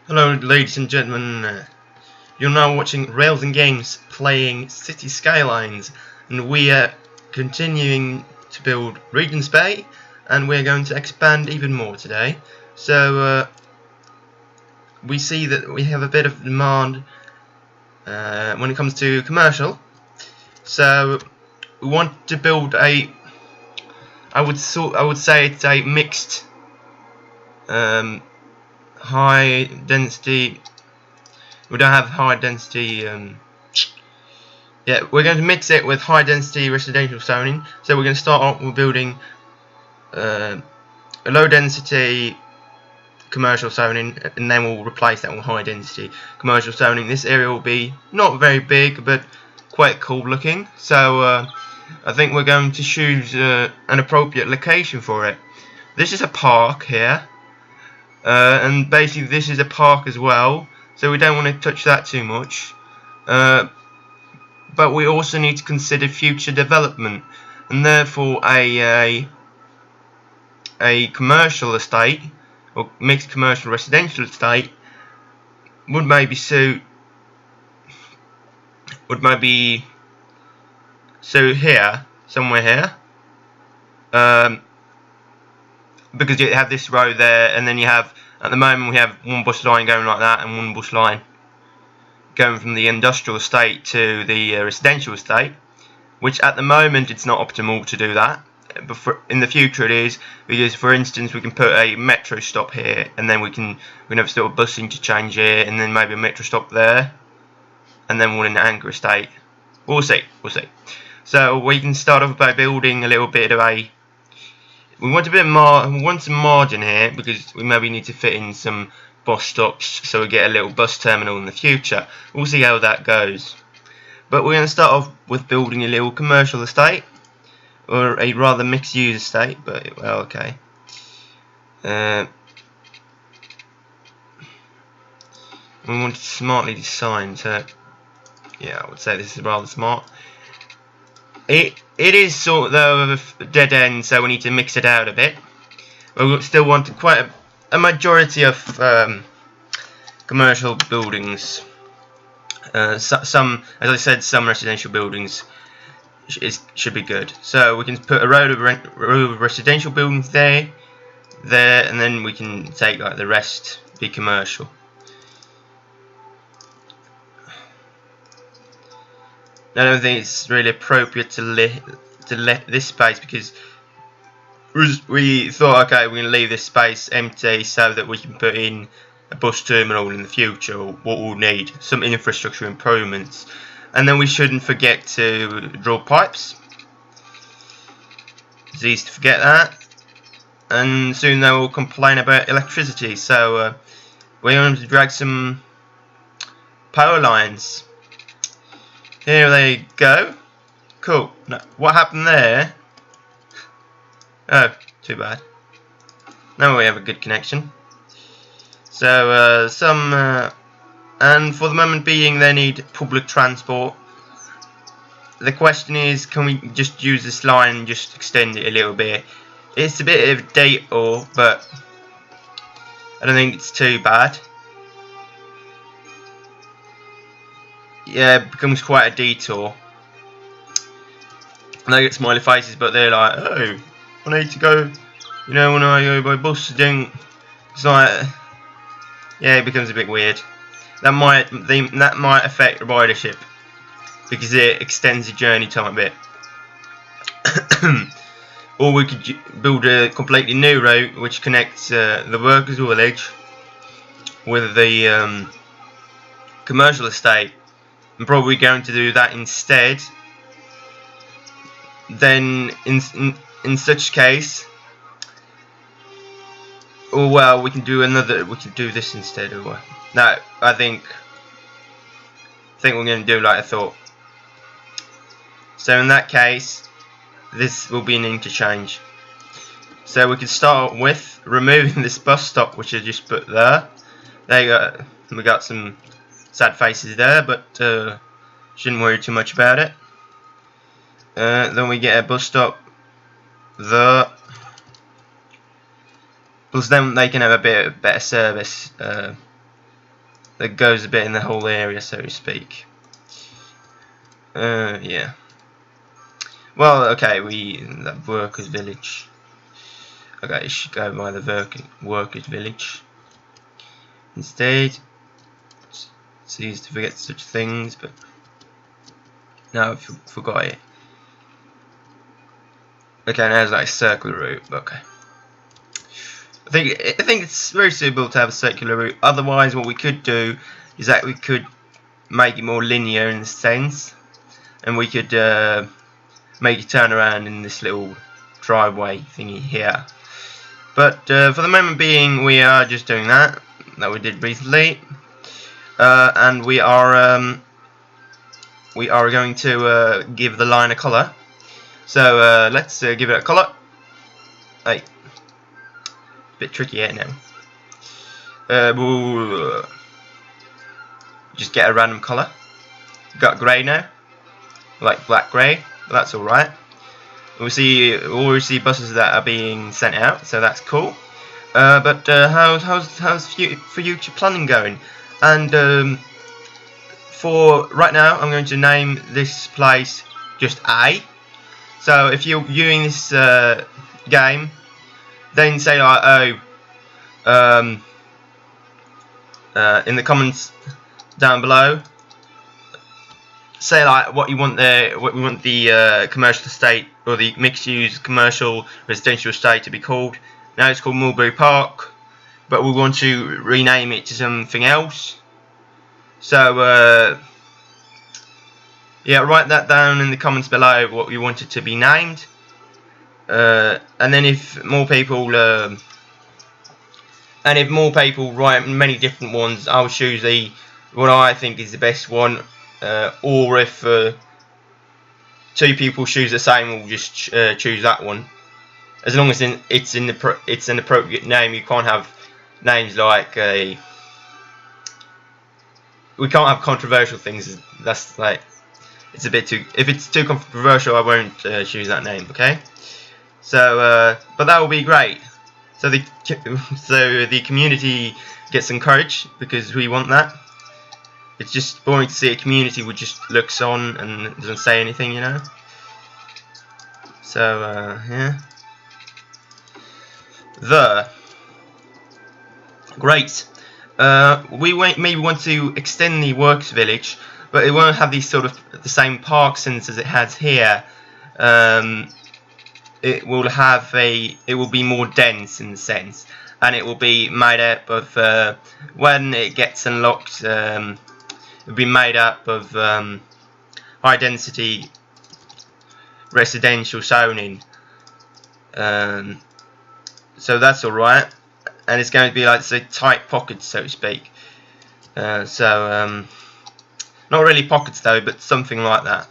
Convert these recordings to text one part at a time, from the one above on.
Hello ladies and gentlemen, you're now watching Rails&Games playing City Skylines, and we are continuing to build Regent's Bay, and we're going to expand even more today. So we see that we have a bit of demand when it comes to commercial, so we want to build a, I would say it's a mixed high density. We don't have high density. Yeah, we're going to mix it with high density residential zoning. So we're going to start off with building a low density commercial zoning, and then we'll replace that with high density commercial zoning. This area will be not very big, but quite cool looking. So I think we're going to choose an appropriate location for it. This is a park here. And basically this is a park as well, so we don't want to touch that too much, but we also need to consider future development, and therefore a commercial estate or mixed commercial residential estate would maybe suit here, somewhere here, because you have this road there, and then you have, at the moment we have one bus line going like that and one bus line going from the industrial estate to the residential estate, which at the moment it's not optimal to do that, but in the future it is, because for instance we can put a metro stop here, and then we can have still a bus interchange here, and then maybe a metro stop there, and then one in the anchor estate. We'll see. So we can start off by building a little bit of a, we want some margin here, because we maybe need to fit in some bus stops, so we get a little bus terminal in the future. We'll see how that goes. But we're going to start off with building a little commercial estate, or a rather mixed use estate, but well, okay. We want it smartly designed, so yeah, I would say this is rather smart. It is sort of a dead end, so we need to mix it out a bit. But we still want quite a majority of commercial buildings. Some, as I said, some residential buildings should be good. So we can put a row of residential buildings there, and then we can take like the rest be commercial. I don't think it's really appropriate to let this space, because we thought, okay, we're going to leave this space empty so that we can put in a bus terminal in the future, or what we'll need, some infrastructure improvements. And then we shouldn't forget to draw pipes. It's easy to forget that, and soon they will complain about electricity, so we're going to drag some power lines. Here they go. Cool. No, what happened there? Oh, too bad. Now we have a good connection. So and for the moment being, they need public transport. The question is, can we just use this line and just extend it a little bit? It's a bit of a detour, but I don't think it's too bad. Yeah, it becomes quite a detour. And they get smiley faces, but they're like, oh, I need to go, when I go by bus, it's like, yeah, it becomes a bit weird. That might affect ridership, because it extends the journey time a bit. Or we could build a completely new route which connects the workers' village with the commercial estate. I'm probably going to do that instead. Then in such case, or well, we can do this instead, or no, I think we're going to do like I thought. So in that case, this will be an interchange. So we can start with removing this bus stop, which I just put there. There you go. We got some sad faces there, but shouldn't worry too much about it. Then we get a bus stop there, plus then they can have a bit better service that goes a bit in the whole area, so to speak. Yeah. Well, okay, that workers village. Okay, it should go by the workers village instead. It's easy to forget such things, but now I've forgot it. Okay, now it's like a circular route. Okay. I think it's very suitable to have a circular route. Otherwise, what we could do is that we could make it more linear in a sense, and we could make it turn around in this little driveway thingy here. But for the moment being, we are just doing that we did recently, and we are going to give the line a colour. So let's give it a colour. Hey, bit tricky here now. We'll just get a random colour. Got grey now, like black grey, but that's all right. We'll see buses that are being sent out, so that's cool. But how's future planning going? And for right now, I'm going to name this place just A. So if you're viewing this game, then say like, oh, in the comments down below, say like what you want there, what we want the commercial estate or the mixed-use commercial residential estate to be called. Now it's called Mulberry Park, but we want to rename it to something else. So yeah, write that down in the comments below what you want it to be named. And then if more people write many different ones, I'll choose what I think is the best one. Or if 2 people choose the same, we'll just choose that one. As long as it's an appropriate name. You can't have names like we can't have controversial things. That's like, it's a bit too. If it's too controversial, I won't choose that name. Okay. So, but that will be great. So the community gets encouraged because we want that. It's just boring to see a community who just looks on and doesn't say anything, you know. So yeah. Great. We maybe want to extend the works village, but it won't have these sort of the same park sense as it has here. It will be more dense in the sense, and it will be made up of when it gets unlocked. It'll be made up of high density residential zoning. So that's alright, and it's going to be like tight pockets, so to speak. Not really pockets though, but something like that.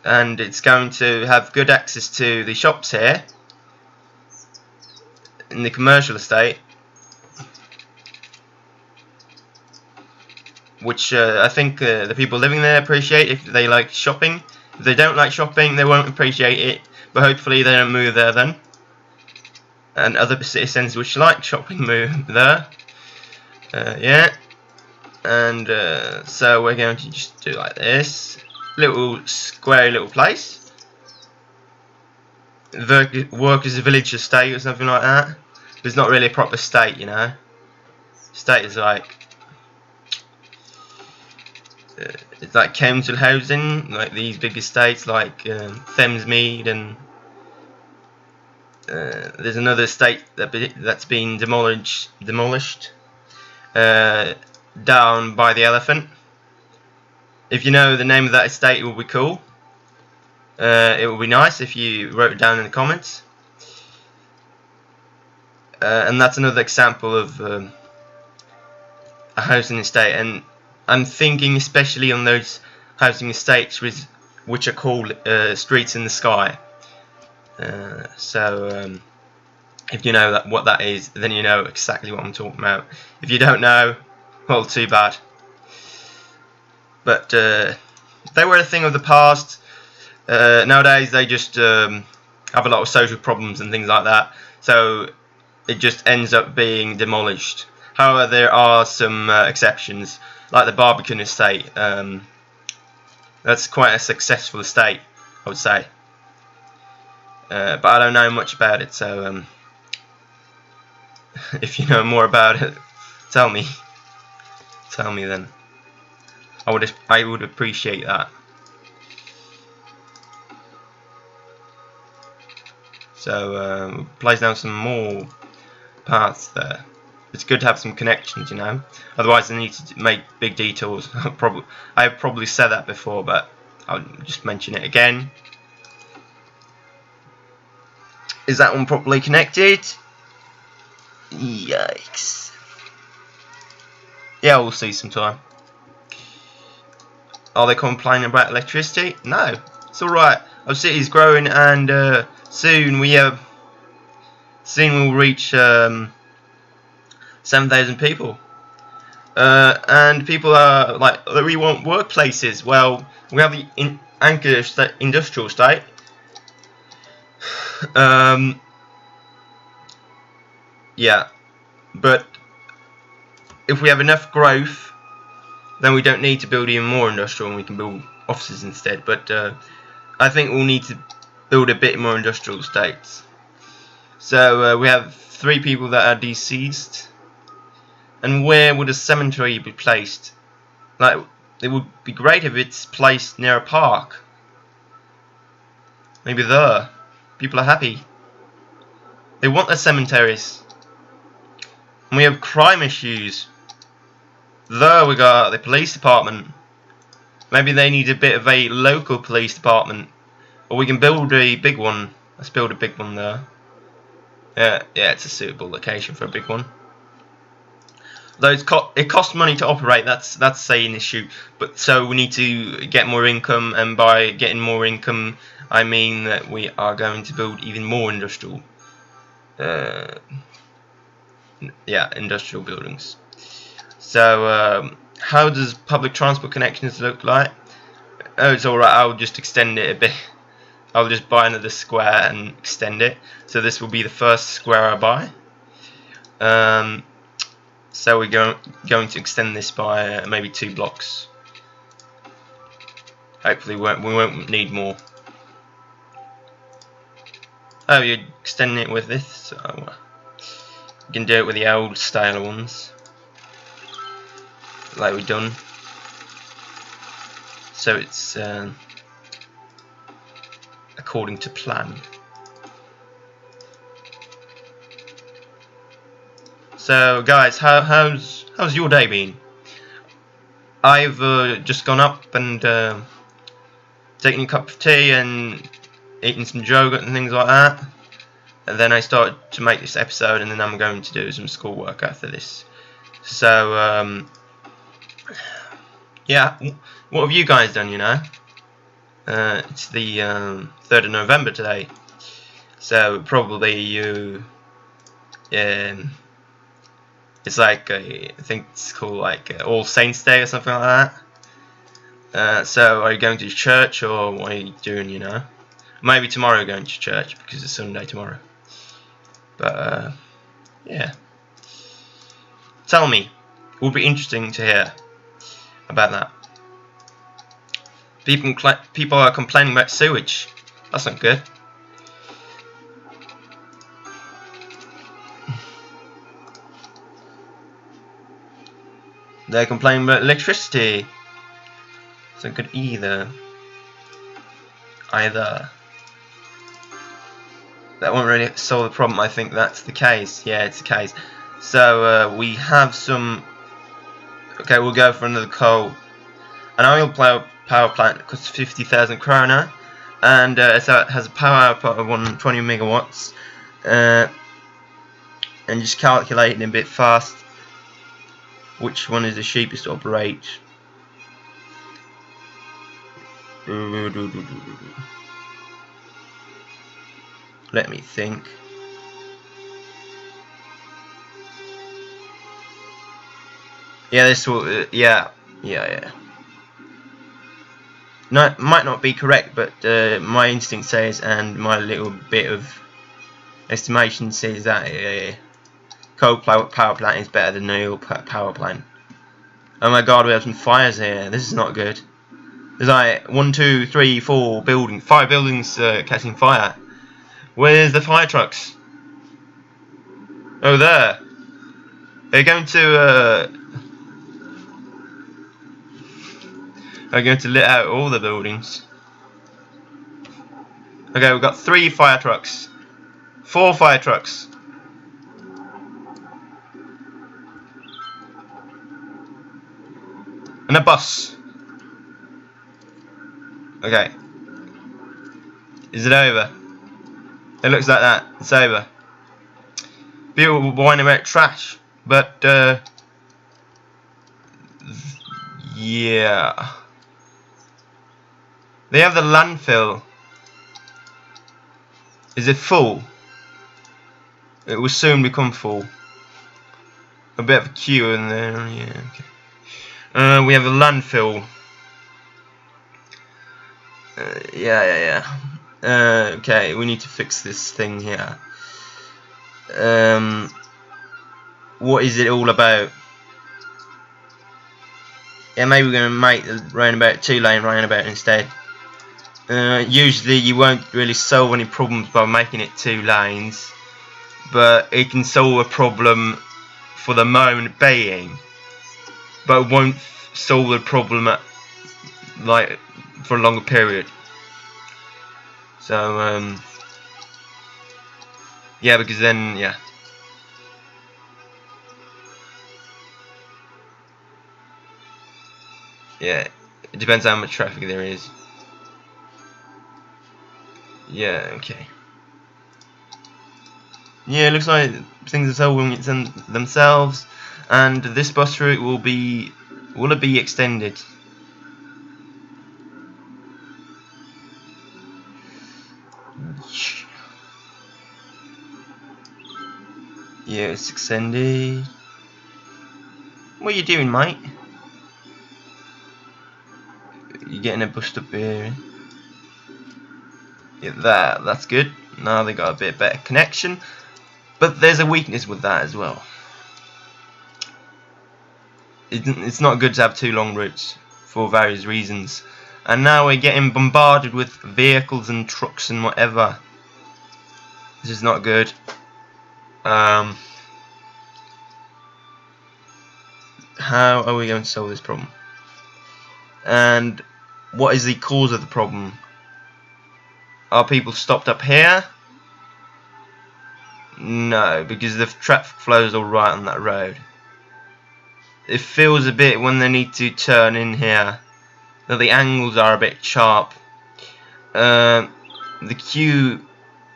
And it's going to have good access to the shops here in the commercial estate, which I think the people living there appreciate if they like shopping. If they don't like shopping, they won't appreciate it, but hopefully they don't move there then. And other citizens which like shopping move there. Yeah. And so we're going to just do like this. Little square little place. Workers village estate or something like that. It's not really a proper state, you know. State is like it's like council housing, like these big estates like Thamesmead, and there's another estate that's been demolished down by the Elephant. If you know the name of that estate, it will be cool. It would be nice if you wrote it down in the comments. And that's another example of a housing estate, and I'm thinking especially on those housing estates which are called streets in the sky. If you know what that is, then you know exactly what I'm talking about. If you don't know, well, too bad. But they were a thing of the past. Nowadays they just have a lot of social problems and things like that, so it just ends up being demolished. However, there are some exceptions, like the Barbican estate. That's quite a successful estate, I would say. But I don't know much about it, so if you know more about it, tell me. Tell me then. I would appreciate that. So place down some more paths there. It's good to have some connections, you know. Otherwise, I need to make big detours. I've probably said that before, but I'll just mention it again. Is that one properly connected? Yikes. Yeah, we'll see sometime. Are they complaining about electricity? No, it's alright. Our city's growing, and soon we'll reach 7,000 people. And people are like, we want workplaces. Well, we have the Anchor industrial estate. Yeah, but if we have enough growth, then we don't need to build even more industrial, and we can build offices instead. But I think we'll need to build a bit more industrial estates. So we have 3 people that are deceased. And where would a cemetery be placed? Like, it would be great if it's placed near a park. Maybe there. People are happy. They want the cemeteries. And we have crime issues. There we got the police department. Maybe they need a bit of a local police department. Or we can build a big one. Let's build a big one there. Yeah, it's a suitable location for a big one. Though it costs money to operate, that's say an issue. But so we need to get more income, and by getting more income, I mean that we are going to build even more industrial. Industrial buildings. So how does public transport connections look like? Oh, it's alright. I'll just extend it a bit. I'll just buy another square and extend it. So this will be the first square I buy. So we're going to extend this by maybe 2 blocks. Hopefully we won't need more. Oh, you're extending it with this? So you can do it with the old style ones, like we've done. So it's according to plan. So guys, how's your day been? I've just gone up and taken a cup of tea and eaten some yogurt and things like that, and then I started to make this episode, and then I'm going to do some schoolwork after this. So yeah, what have you guys done, you know? It's the 3rd of November today, so probably you it's like I think it's called like All Saints Day or something like that. So are you going to church, or what are you doing, you know? Maybe tomorrow you're going to church because it's Sunday tomorrow. But yeah, tell me, it would be interesting to hear about that. People are complaining about sewage. That's not good. They're complaining about electricity. It's not good either. That won't really solve the problem. I think that's the case. Yeah, it's the case. So we have some. Okay, we'll go for another coal. An oil power plant that costs 50,000 krona, and so it has a power output of 120 megawatts. And just calculating a bit fast, which one is the cheapest to operate? Let me think. Yeah, this will. Yeah. No, it might not be correct, but my instinct says, and my little bit of estimation says that coal power plant is better than the oil power plant. Oh my god, we have some fires here. This is not good. There's like 1, 2, 3, 4 buildings, 5 buildings catching fire. Where's the fire trucks? Oh, there. They're going to lit out all the buildings. Okay, we've got 3 fire trucks, 4 fire trucks. And a bus. Okay. Is it over? It looks like that. It's over. People were whining about trash, but yeah. They have the landfill. Is it full? It will soon become full. A bit of a queue in there. Yeah. Okay. We have the landfill. Okay, we need to fix this thing here. What is it all about? Yeah, maybe we're going to make the roundabout 2-lane roundabout instead. Usually you won't really solve any problems by making it 2 lanes, but it can solve a problem for the moment being, but it won't solve the problem like for a longer period. So yeah, because then yeah. Yeah, it depends how much traffic there is. Yeah, okay. Yeah, it looks like things are solving themselves, and this bus route will it be extended? Yeah, it's extended. What are you doing, mate? You're getting a bust up here. Yeah, that's good. Now they got a bit better connection, but there's a weakness with that as well. It's not good to have 2 long routes for various reasons, and now we're getting bombarded with vehicles and trucks and whatever. This is not good. How are we going to solve this problem? And what is the cause of the problem? Are people stopped up here? No, because the traffic flows all right on that road. It feels a bit when they need to turn in here that the angles are a bit sharp. The queue,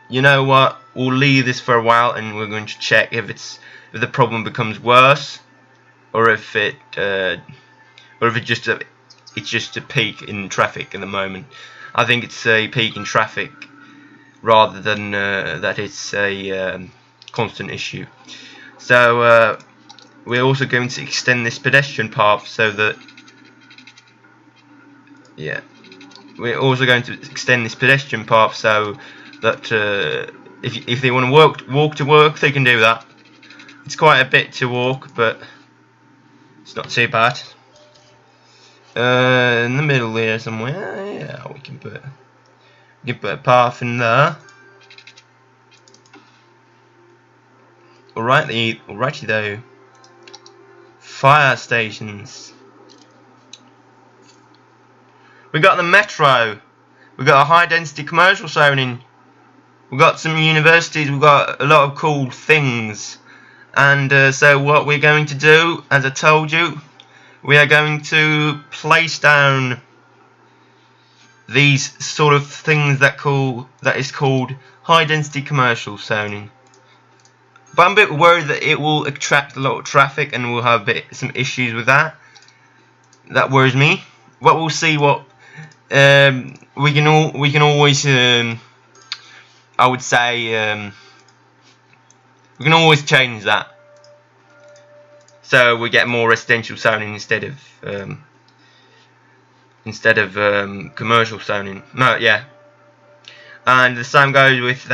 you know what? We'll leave this for a while, and we're going to check if the problem becomes worse, or if it's just a peak in traffic at the moment. I think it's a peak in traffic rather than that it's a constant issue. So we're also going to extend this pedestrian path so that we're also going to extend this pedestrian path so that if they want to walk to work, they can do that. It's quite a bit to walk, but it's not too bad. In the middle there somewhere, yeah, we can put a path in there. Alrighty though. Fire stations. We got the metro. We got a high density commercial zoning. We got some universities. We got a lot of cool things. And so what we're going to do, as I told you, we are going to place down these sort of things that is called high density commercial zoning. But I'm a bit worried that it will attract a lot of traffic and we'll have some issues with that. That worries me. But we'll see what we can always I would say we can always change that. So we get more residential zoning instead of commercial zoning. No, yeah. And the same goes with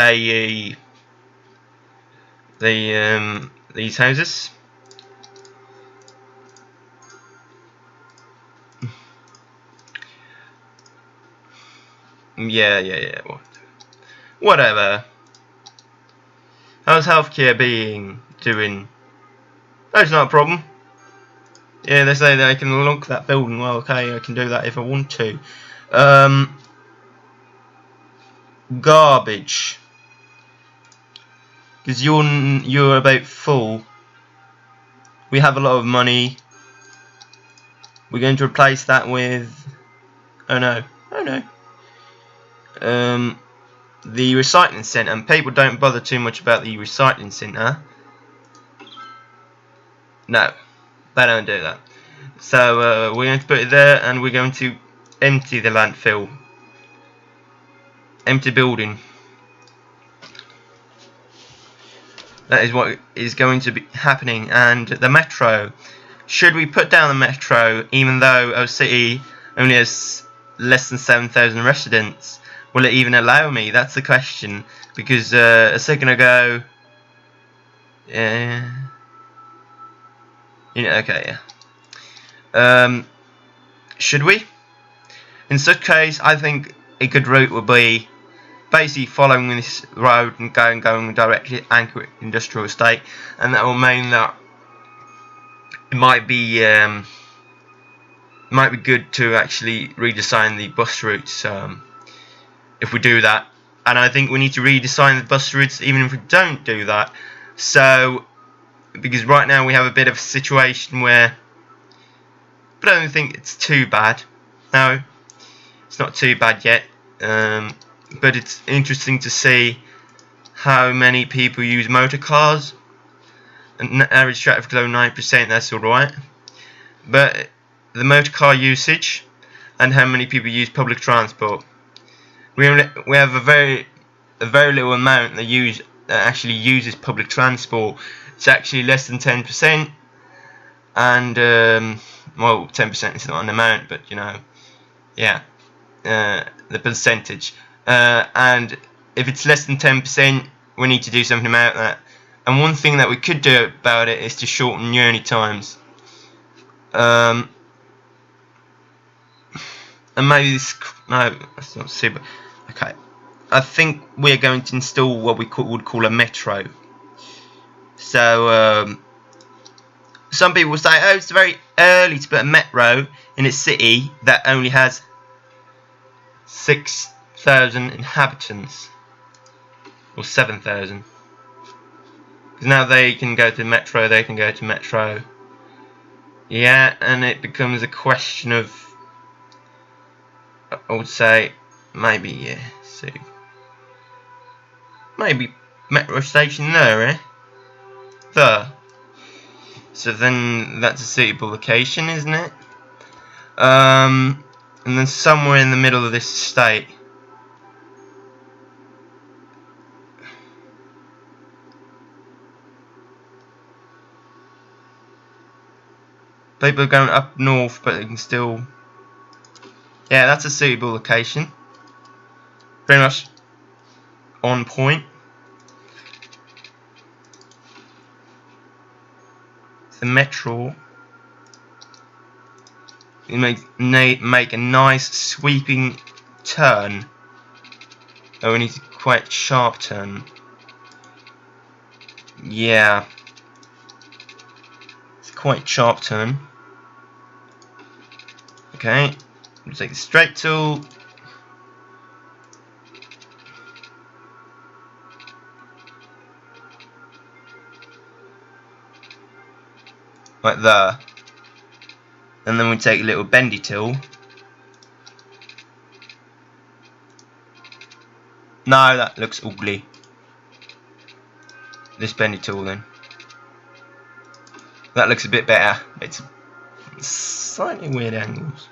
these houses. Yeah. Whatever. How's healthcare doing? That's not a problem. Yeah, they say that I can unlock that building. Well, okay, I can do that if I want to. Garbage. Because you're about full. We have a lot of money. We're going to replace that with... Oh no. The recycling centre. And people don't bother too much about the recycling centre. No. They don't do that. So we're going to put it there, and we're going to empty the landfill. Empty building. That is what is going to be happening. And the metro. Should we put down the metro, even though our city only has less than 7,000 residents? Will it even allow me? That's the question. Because a second ago... okay, yeah. Should we? In such case, I think a good route would be basically following this road and going directly to Anchor Industrial Estate, and that will mean that it might be good to actually redesign the bus routes if we do that. And I think we need to redesign the bus routes even if we don't do that. So, because right now we have a bit of a situation where, but I don't think it's too bad. No, it's not too bad yet. But it's interesting to see how many people use motor cars. An average traffic flow 9%, that's alright. But the motor car usage and how many people use public transport. We have a very little amount that actually uses public transport. It's actually less than 10%, and well, 10% is not an amount, but you know, yeah, the percentage. And if it's less than 10%, we need to do something about that. And one thing that we could do about it is to shorten journey times. And maybe this, no, that's not super. Okay, I think we're going to install what we would call a metro. So some people say, oh, it's very early to put a metro in a city that only has 6,000 inhabitants, or 7,000. Because now they can go to metro, Yeah, and it becomes a question of, I would say, maybe, yeah, so maybe metro station there, eh? There. So then that's a suitable location, isn't it? And then somewhere in the middle of this estate. People are going up north, but they can still... Yeah, that's a suitable location. Pretty much on point. The metro. You make a nice sweeping turn. Oh, we need a quite sharp turn. Yeah. It's quite sharp turn. Okay. We'll take the straight tool. Like there. And then we take a little bendy tool. No, that looks ugly. This bendy tool then. That looks a bit better. It's slightly weird angles.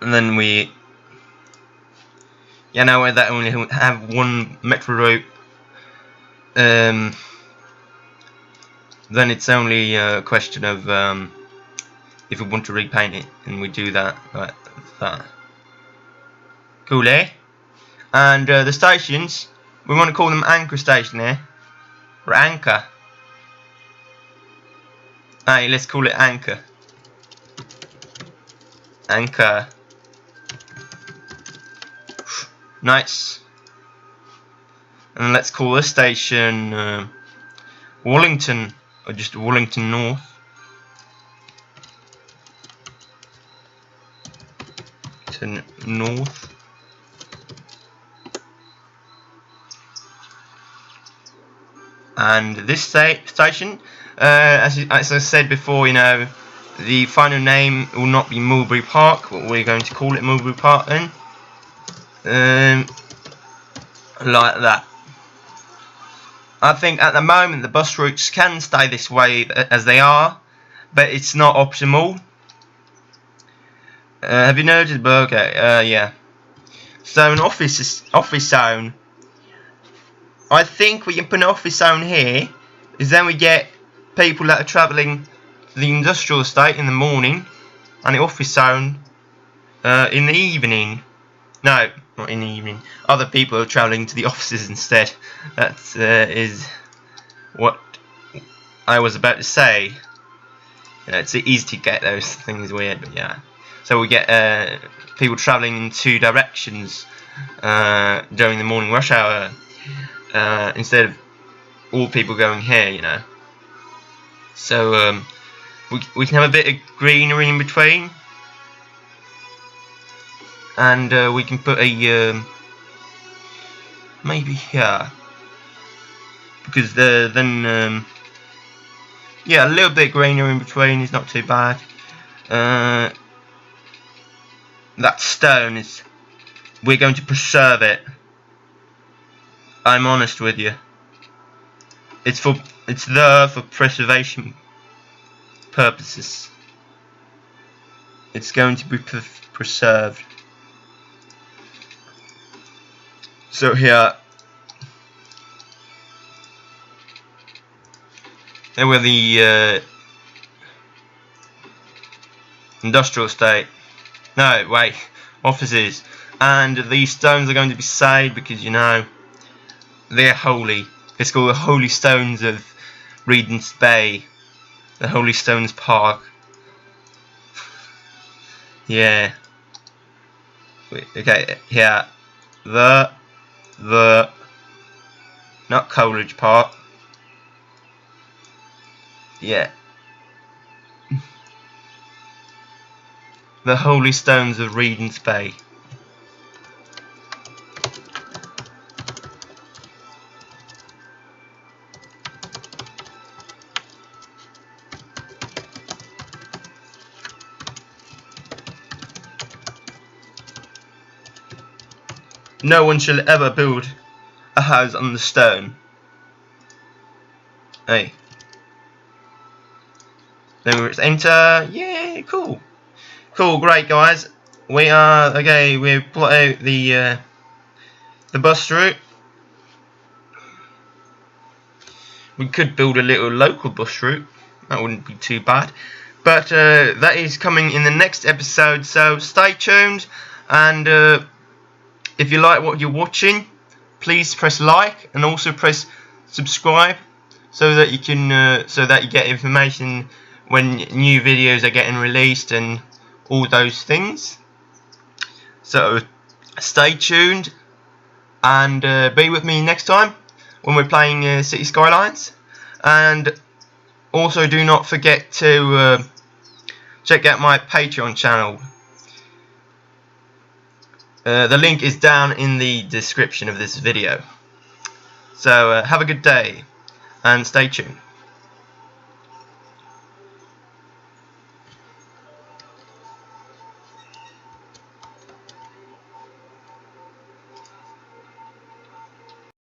And then we, you know, that only have one metro route, then it's only a question of if we want to repaint it, and we do that like that. Cool, eh? And the stations, we want to call them anchor station here, or anchor. Hey, let's call it anchor. Anchor. Nice. And let's call this station Wallington, or just Wallington North. To North. And this station, as I said before, you know, the final name will not be Mulberry Park, but we're going to call it Mulberry Park then. Like that. I think at the moment the bus routes can stay this way as they are, but it's not optimal. Have you noticed? Okay, yeah. So an office zone. I think we can put an office zone here, is then we get people that are travelling to the industrial estate in the morning, and the office zone in the evening. No, not in the evening. Other people are travelling to the offices instead. That is what I was about to say. You know, it's easy to get those things weird, but yeah. So we get people travelling in two directions during the morning rush hour, instead of all people going here, you know. So we can have a bit of greenery in between. And we can put a maybe here, because then yeah, a little bit greener in between is not too bad. That stone is, we're going to preserve it. I'm honest with you. It's there for preservation purposes. It's going to be preserved. So here, there were the industrial estate. No, wait, offices. And these stones are going to be saved because, you know, they're holy. It's called the Holy Stones of Regent's Bay, the Holy Stones Park. Yeah. Wait, okay, here, the not Coleridge Park. Yeah. The Holy Stones of Regent's Bay. No one shall ever build a house on the stone. Hey. Then let's enter. Yeah, cool. Cool, great guys. We are okay, we've plot out the bus route. We could build a little local bus route. That wouldn't be too bad. But that is coming in the next episode, so stay tuned. And if you like what you're watching, please press like and also press subscribe, so that you can so that you get information when new videos are getting released and all those things. So stay tuned and be with me next time when we're playing City Skylines. And also do not forget to check out my Patreon channel. The link is down in the description of this video. So have a good day and stay tuned.